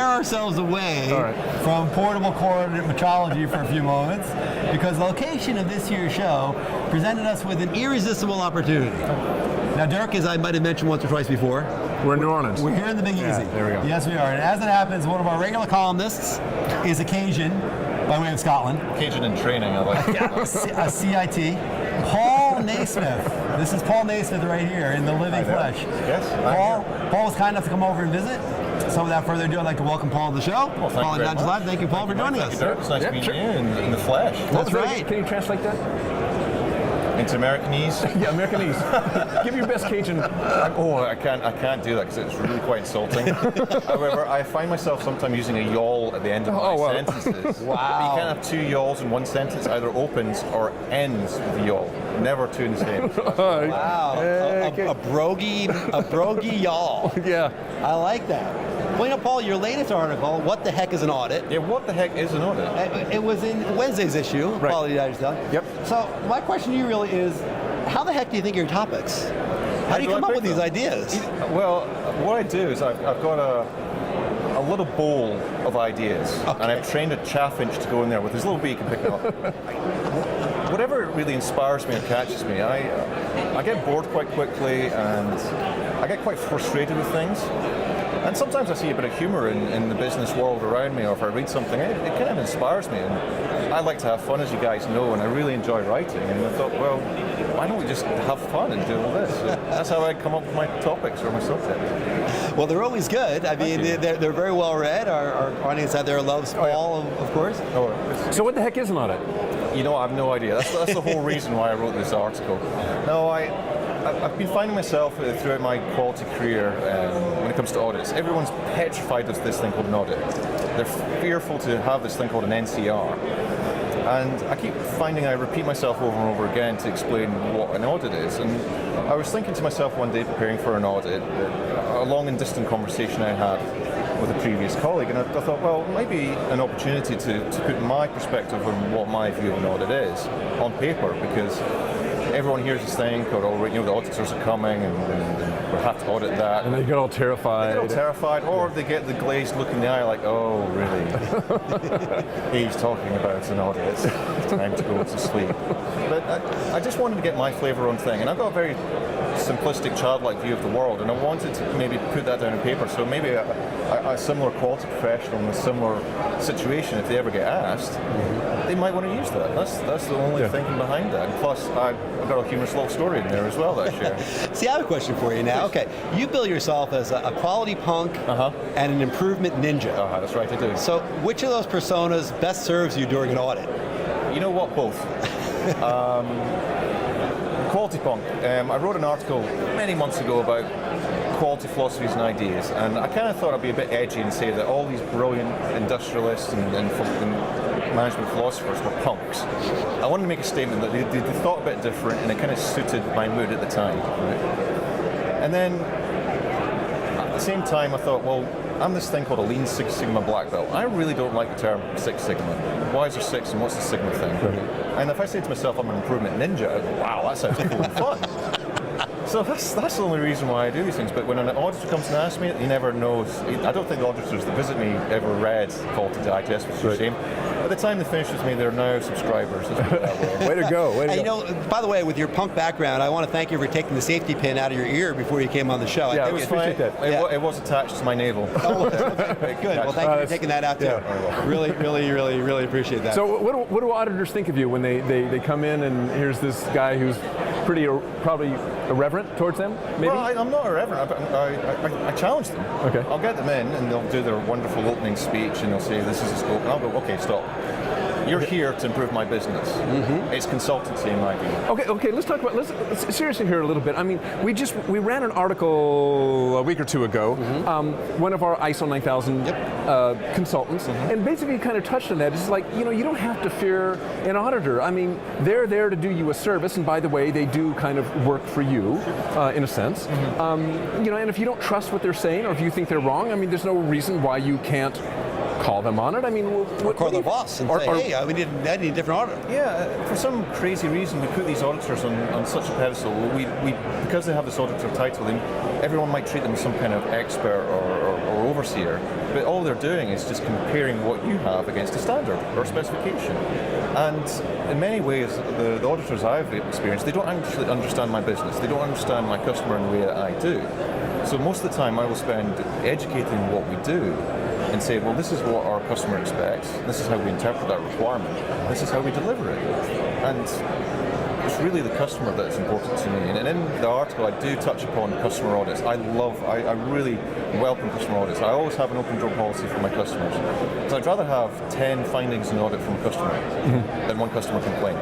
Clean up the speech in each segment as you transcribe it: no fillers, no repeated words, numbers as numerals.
tear ourselves away from portable coordinate metrology for a few moments, because the location of this year's show presented us with an irresistible opportunity. Now, Dirk, as I might have mentioned once or twice before, we're in New Orleans. We're here in the Big Easy. There we go. Yes, we are. And as it happens, one of our regular columnists is a Cajun, by way of Scotland. Cajun in training, I like a CIT. Paul Naysmith. This is Paul Naysmith right here in the living flesh. Yes. Paul was kind enough to come over and visit. So without further ado, I'd like to welcome Paul to the show. Well, Paul and Dodge Live. Thank you, Paul, for joining us. Thank you, Dirk. It's nice to meet you in the flesh. That's right. Can you translate that? Into Americanese? Yeah, Americanese. Give your best Cajun. I can't do that because it's really quite insulting. However, I find myself sometimes using a yawl at the end of my sentences. Wow. You can't have two yawls in one sentence, either opens or ends with a yawl. Never two in the same. Wow. A brogy yawl. Yeah. I like that. Well, you know, Paul, your latest article, What the Heck is an Audit? Yeah, what the heck is an audit? It was in Wednesday's issue, Quality Dodge Live. Yep. So my question to you really is, how the heck do you think your topics? How do you come up with these ideas? Well, what I do is I've got a little bowl of ideas, and I've trained a chaffinch to go in there with his little beak and pick it up. Whatever really inspires me or catches me, I get bored quite quickly, and I get quite frustrated with things. And sometimes I see a bit of humor in the business world around me, or if I read something, it kind of inspires me. And I like to have fun, as you guys know, and I really enjoy writing. And I thought, well, why don't we just have fun and do all this? So that's how I come up with my topics or my subjects. Well, they're always good. I mean, they're very well read. Our audience out there loves Paul, of course. So what the heck is an audit? You know, I have no idea. That's the whole reason why I wrote this article. No, I've been finding myself throughout my quality career when it comes to audits. Everyone's petrified of this thing called an audit. They're fearful to have this thing called an NCR. And I keep finding I repeat myself over and over again to explain what an audit is. And I was thinking to myself one day preparing for an audit, a long and distant conversation I had with a previous colleague, and I thought, well, it might be an opportunity to put my perspective on what my view of an audit is on paper, because everyone hears this thing called, the auditors are coming and we have to audit that. And they get all terrified. Or they get the glazed look in the eye like, oh, really? He's talking about an audit. It's time to go to sleep. But I just wanted to get my flavor on thing, and I've got a very simplistic, childlike view of the world, and I wanted to maybe put that down on paper, so maybe a similar quality professional in a similar situation, if they ever get asked, they might want to use that. That's the only thinking behind that. And plus, I've got a humorous little story in there as well that I share. See, I have a question for you now. Okay, you bill yourself as a quality punk and an improvement ninja. That's right, I do. So which of those personas best serves you during an audit? You know what, both. Quality punk. I wrote an article many months ago about quality philosophies and ideas, and I kind of thought I'd be a bit edgy and say that all these brilliant industrialists and management philosophers were punks. I wanted to make a statement that they thought a bit different, and it kind of suited my mood at the time. Right? And then at the same time I thought, well, I'm this thing called a Lean Six Sigma black belt. I really don't like the term Six Sigma. Why is there six and what's the Sigma thing? And if I say to myself I'm an improvement ninja, wow, that sounds cool and fun. So that's the only reason why I do these things. But when an auditor comes and asks me, he never knows. I don't think the auditors that visit me ever read Quality Digest, which is a shame. By the time they finish with me, they're now subscribers. Let's put it that way. Way to go. And you know, by the way, with your punk background, I want to thank you for taking the safety pin out of your ear before you came on the show. Yeah, I it was fine. It was attached to my navel. Oh, okay. Good. Well, thank you for taking that out too. Yeah. Really appreciate that. So what do auditors think of you when they come in and here's this guy who's probably irreverent towards them, maybe? Well, I'm not irreverent. I challenge them. Okay. I'll get them in and they'll do their wonderful opening speech and they'll say, this is a scope. And I'll go, okay, stop. You're here to improve my business. It's consultancy in my view. Okay. Let's talk about. Let's seriously here a little bit. I mean, we ran an article a week or two ago. One of our ISO 9000 consultants, and basically kind of touched on that. It's like, you don't have to fear an auditor. I mean, they're there to do you a service, and by the way, they do kind of work for you in a sense. And if you don't trust what they're saying, or if you think they're wrong, I mean, there's no reason why you can't call them on it? I mean, Call their boss and say, hey, I need a different audit. Yeah, for some crazy reason, we put these auditors on such a pedestal. Because they have this auditor title, everyone might treat them as some kind of expert or overseer, but all they're doing is just comparing what you have against a standard or specification. And in many ways, the auditors I've experienced, they don't actually understand my business. They don't understand my customer in the way that I do. So most of the time, I will spend educating what we do and say, well, this is what our customer expects. This is how we interpret that requirement. This is how we deliver it. And it's really the customer that's important to me. And in the article, I do touch upon customer audits. I really welcome customer audits. I always have an open door policy for my customers. So I'd rather have 10 findings in audit from a customer than one customer complaint.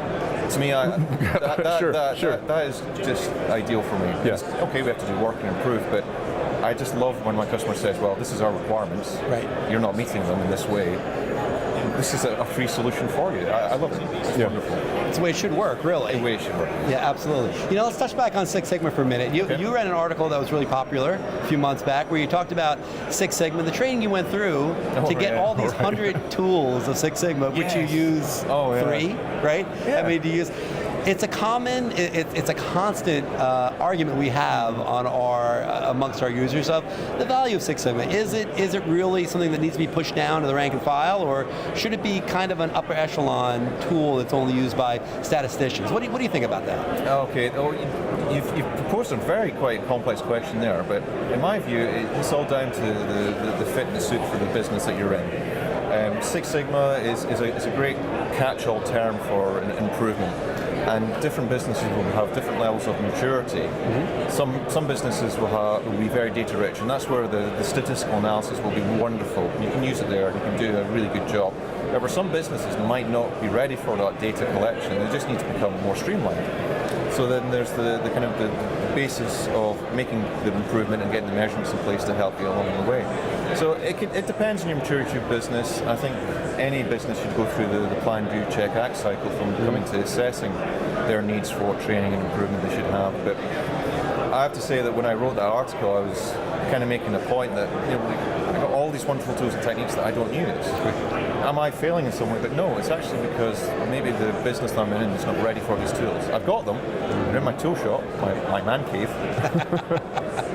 To me, that is just ideal for me. Yes. Okay, we have to do work and improve, but I just love when my customer says, well, this is our requirements. Right. You're not meeting them in this way. This is a free solution for you. I love it. It's wonderful. It's the way it should work, really. The way it should work. Yeah, absolutely. Let's touch back on Six Sigma for a minute. You read an article that was really popular a few months back where you talked about Six Sigma, the training you went through to get all these 100 tools of Six Sigma, which you use 3, right? Yeah. I mean, it's a constant argument we have on amongst our users of the value of Six Sigma. Is it really something that needs to be pushed down to the rank and file, or should it be kind of an upper echelon tool that's only used by statisticians? What do you think about that? Okay, you've proposed a quite complex question there, but in my view, it's all down to the fit and the suit for the business that you're in. Six Sigma is a great catch-all term for improvement. And different businesses will have different levels of maturity. Some businesses will be very data rich, and that's where the statistical analysis will be wonderful. You can use it there, and you can do a really good job. However, some businesses might not be ready for that data collection. They just need to become more streamlined. So then there's the kind of the basis of making the improvement and getting the measurements in place to help you along the way. So it depends on your maturity of business. I think any business should go through the plan, do, check, act cycle from coming to assessing their needs for what training and improvement they should have. But I have to say that when I wrote that article, I was kind of making a point that I got all these wonderful tools and techniques that I don't use. Am I failing in some way? But no, it's actually because maybe the business that I'm in is not ready for these tools. I've got them, they're in my tool shop, my man cave,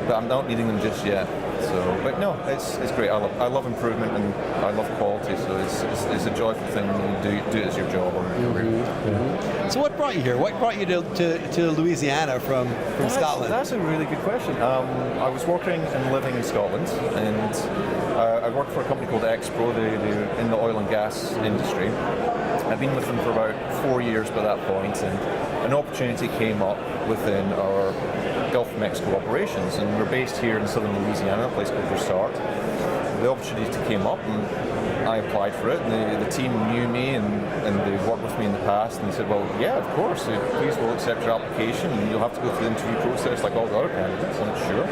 but I'm not needing them just yet. So, but no, it's great. I love improvement and I love quality. So it's a joyful thing when you do it as your job or your career. So what brought you here? What brought you to Louisiana from Scotland? That's a really good question. I was working and living in Scotland, and I worked for a company called XPro. They're in the oil and gas industry. I've been with them for about 4 years by that point, and an opportunity came up within our Gulf of Mexico operations, and we're based here in southern Louisiana, a place called Broussard. The opportunity came up, and I applied for it, and the team knew me, and they've worked with me in the past, and they said, well, yeah, of course, please we'll accept your application, and you'll have to go through the interview process like all the other candidates. And sure.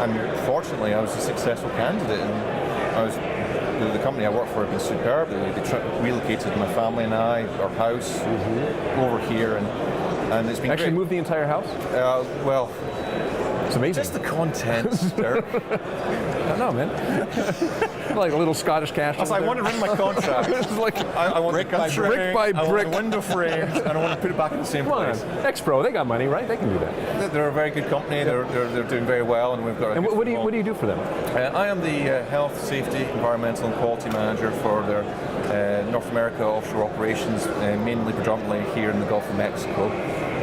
And fortunately, I was a successful candidate, and the company I work for had been superb. They relocated my family and I, our house, over here, and it's been Actually great. moved the entire house? Well, it's amazing. just the contents, Dirk. I don't know, man. Like a little Scottish cash. I want to run my contract. It's like I want brick the by country, brick by I want brick. the window frames, and I want to put it back in the same Come on, place. XPro, they got money, right? They can do that. They're a very good company. They're doing very well, and we've got. And what do you do for them? I am the health, safety, environmental, and quality manager for their North America offshore operations, mainly predominantly here in the Gulf of Mexico.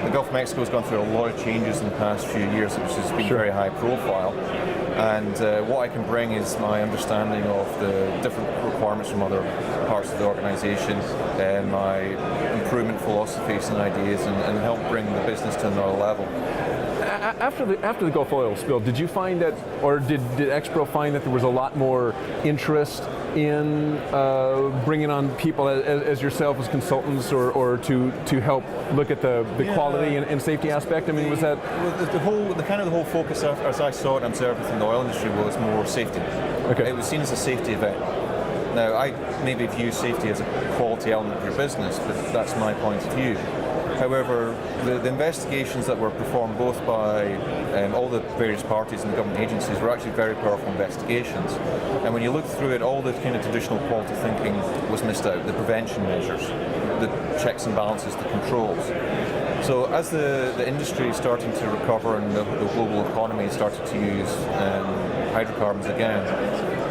The Gulf of Mexico has gone through a lot of changes in the past few years, which has been very high profile. And what I can bring is my understanding of the different requirements from other parts of the organisation, my improvement philosophies and ideas, and help bring the business to another level. After the Gulf oil spill, did you find that, or did XPro find that there was a lot more interest in bringing on people as yourself as consultants, or to help look at the quality and safety aspect? I mean, was that the whole focus as I saw it and observed within the oil industry was more safety. Okay. It was seen as a safety event. Now, I maybe view safety as a quality element of your business, but that's my point of view. However, the investigations that were performed both by all the various parties and the government agencies were actually very powerful investigations. And when you look through it, all the kind of traditional quality thinking was missed out. The prevention measures, the checks and balances, the controls. So as the industry is starting to recover and the global economy is starting to use hydrocarbons again,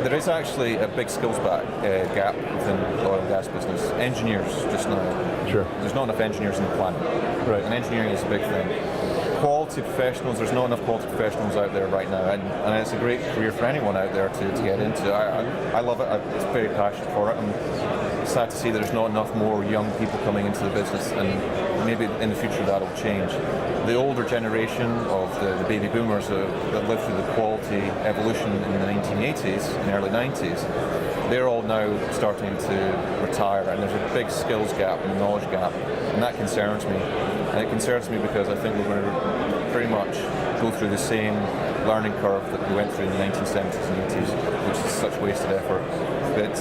there is actually a big skills gap within the oil and gas business. Engineers just now. Sure. There's not enough engineers in the planet. Right. And engineering is a big thing. Quality professionals, there's not enough quality professionals out there right now, and it's a great career for anyone out there to get into. I love it. I'm very passionate for it. I'm sad to see that there's not enough more young people coming into the business, and maybe in the future that'll change. The older generation of the baby boomers that lived through the quality evolution in the 1980s and early 90s, they're all now starting to retire, and there's a big skills gap and knowledge gap, and that concerns me. And it concerns me because I think we're going to pretty much go through the same learning curve that we went through in the 1970s and 80s, which is such wasted effort. But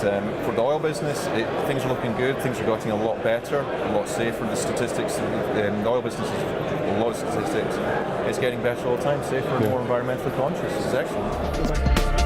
for the oil business, things are looking good. Things are getting a lot better, a lot safer. The statistics, the oil business is a lot of statistics. It's getting better all the time, safer and more environmentally conscious. It's excellent.